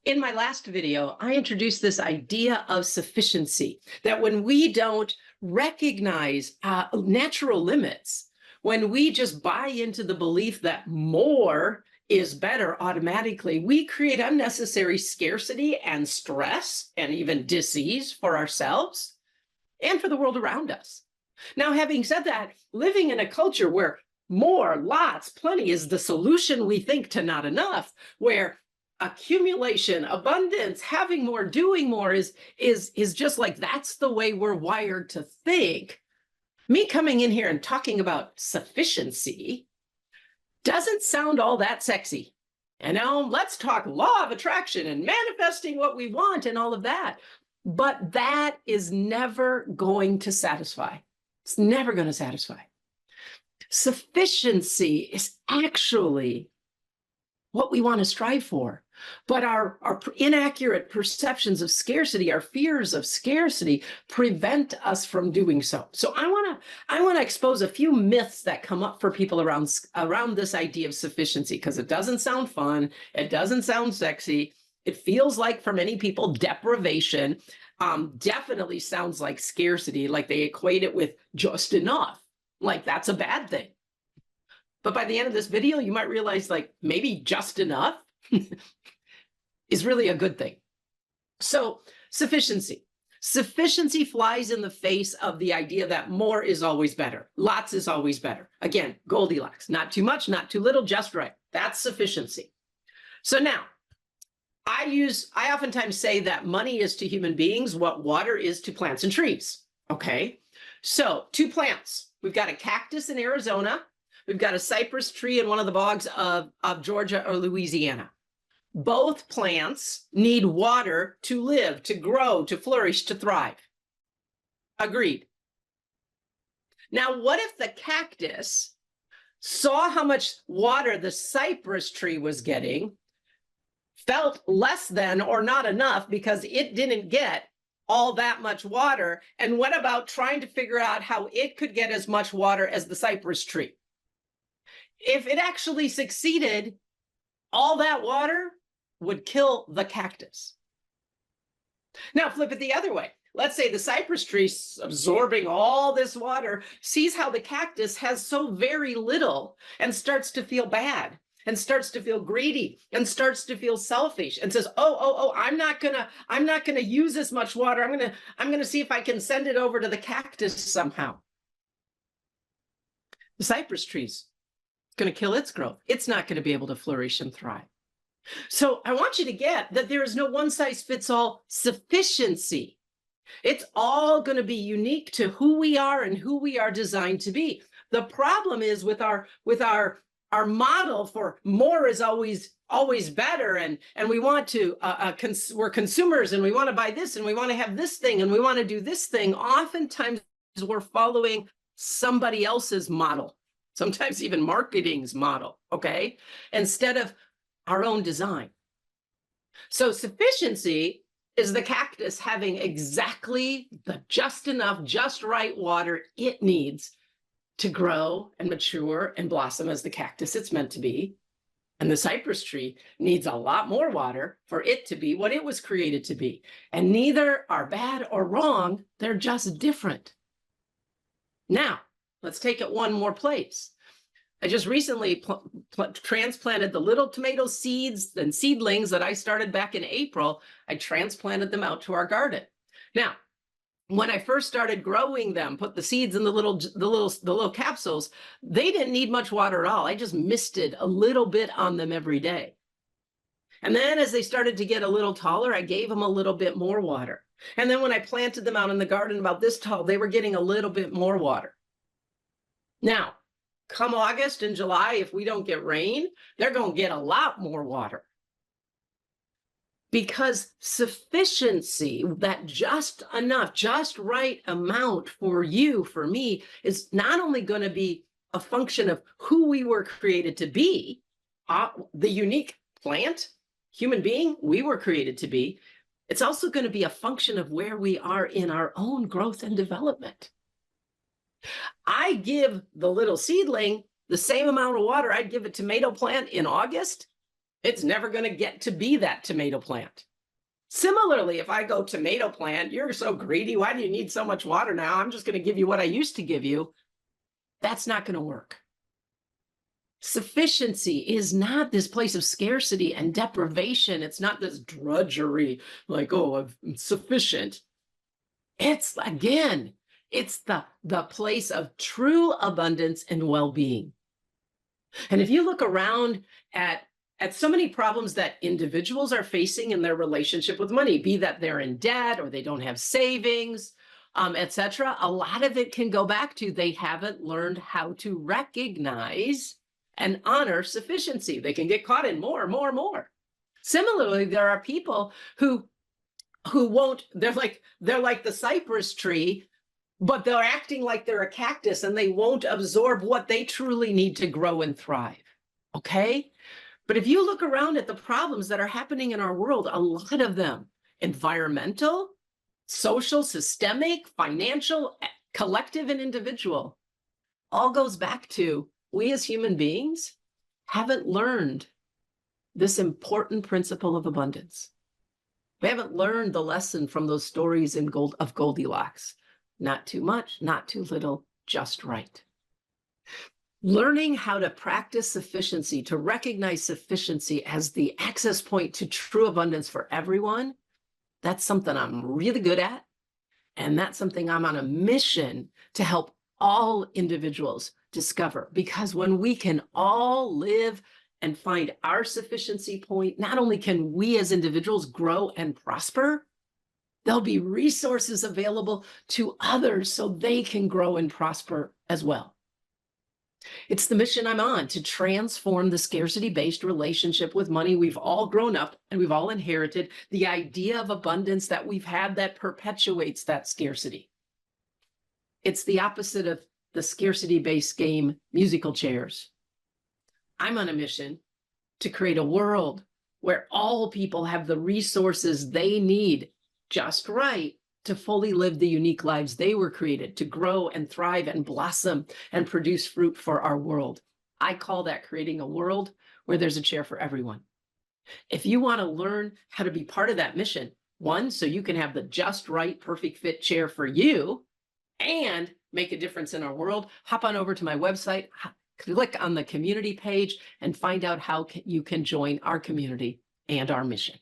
In my last video, I introduced this idea of sufficiency, that when we don't recognize natural limits, when we just buy into the belief that more is better automatically, we create unnecessary scarcity and stress and even disease for ourselves and for the world around us. Now, having said that, living in a culture where more, lots, plenty is the solution we think to not enough, where accumulation, abundance, having more, doing more is just like that's the way we're wired to think. Me coming in here and talking about sufficiency doesn't sound all that sexy. And now let's talk law of attraction and manifesting what we want and all of that. But that is never going to satisfy. It's never going to satisfy. Sufficiency is actually what we want to strive for. But our inaccurate perceptions of scarcity, our fears of scarcity, prevent us from doing so. So I want to expose a few myths that come up for people around this idea of sufficiency, because it doesn't sound fun, it doesn't sound sexy. It feels like, for many people, deprivation. Definitely sounds like scarcity, like they equate it with just enough, like that's a bad thing. But by the end of this video, you might realize like maybe just enough is really a good thing. So sufficiency. Sufficiency flies in the face of the idea that more is always better. Lots is always better. Again, Goldilocks, not too much, not too little, just right. That's sufficiency. So now, I oftentimes say that money is to human beings what water is to plants and trees. Okay, so two plants. We've got a cactus in Arizona. We've got a cypress tree in one of the bogs of Georgia or Louisiana. Both plants need water to live, to grow, to flourish, to thrive. Agreed. Now, what if the cactus saw how much water the cypress tree was getting, felt less than or not enough because it didn't get all that much water, and went about trying to figure out how it could get as much water as the cypress tree? If it actually succeeded, all that water would kill the cactus. Now flip it the other way. Let's say the cypress tree, absorbing all this water, sees how the cactus has so very little and starts to feel bad and starts to feel greedy and starts to feel selfish and says, oh, I'm not gonna use as much water. I'm gonna see if I can send it over to the cactus somehow. The cypress tree's going to kill its growth. It's not going to be able to flourish and thrive. So I want you to get that there is no one size fits all sufficiency. It's all going to be unique to who we are and who we are designed to be. The problem is with our model for more is always better, and we want to we're consumers and we want to buy this and we want to have this thing and we want to do this thing. Oftentimes we're following somebody else's model. Sometimes even marketing's model, okay, instead of our own design. So sufficiency is the cactus having exactly the just enough, just right water it needs to grow and mature and blossom as the cactus it's meant to be. And the cypress tree needs a lot more water for it to be what it was created to be. And neither are bad or wrong, they're just different. Now, let's take it one more place. I just recently transplanted the little tomato seeds and seedlings that I started back in April. I transplanted them out to our garden. Now, when I first started growing them, put the seeds in the little capsules, they didn't need much water at all. I just misted a little bit on them every day. And then as they started to get a little taller, I gave them a little bit more water. And then when I planted them out in the garden about this tall, they were getting a little bit more water. Now, come August and July, if we don't get rain, they're going to get a lot more water. Because sufficiency, that just enough, just right amount for you, for me, is not only going to be a function of who we were created to be, the unique plant, human being we were created to be, it's also going to be a function of where we are in our own growth and development. I give the little seedling the same amount of water I'd give a tomato plant in August, It's never going to get to be that tomato plant. Similarly, if I go tomato plant, you're so greedy. Why do you need so much water now? I'm just going to give you what I used to give you. That's not going to work. Sufficiency is not this place of scarcity and deprivation. It's not this drudgery like, oh, I'm sufficient. It's, again, it's the place of true abundance and well-being. And if you look around at so many problems that individuals are facing in their relationship with money, be that they're in debt or they don't have savings, etc., a lot of it can go back to they haven't learned how to recognize and honor sufficiency. They can get caught in more. Similarly, there are people who won't, they're like the cypress tree, but they're acting like they're a cactus and they won't absorb what they truly need to grow and thrive. Okay? But if you look around at the problems that are happening in our world, a lot of them, environmental, social, systemic, financial, collective, and individual, all goes back to we as human beings haven't learned this important principle of abundance. We haven't learned the lesson from those stories of Goldilocks. Not too much, not too little, just right. Learning how to practice sufficiency, to recognize sufficiency as the access point to true abundance for everyone, that's something I'm really good at. And that's something I'm on a mission to help all individuals discover. Because when we can all live and find our sufficiency point, not only can we as individuals grow and prosper, there'll be resources available to others so they can grow and prosper as well. It's the mission I'm on, to transform the scarcity-based relationship with money we've all grown up and we've all inherited, the idea of abundance that we've had that perpetuates that scarcity. It's the opposite of the scarcity-based game musical chairs. I'm on a mission to create a world where all people have the resources they need just right to fully live the unique lives they were created to grow and thrive and blossom and produce fruit for our world. I call that creating a world where there's a chair for everyone. If you want to learn how to be part of that mission, one, so you can have the just right, perfect fit chair for you and make a difference in our world, hop on over to my website, click on the community page and find out how you can join our community and our mission.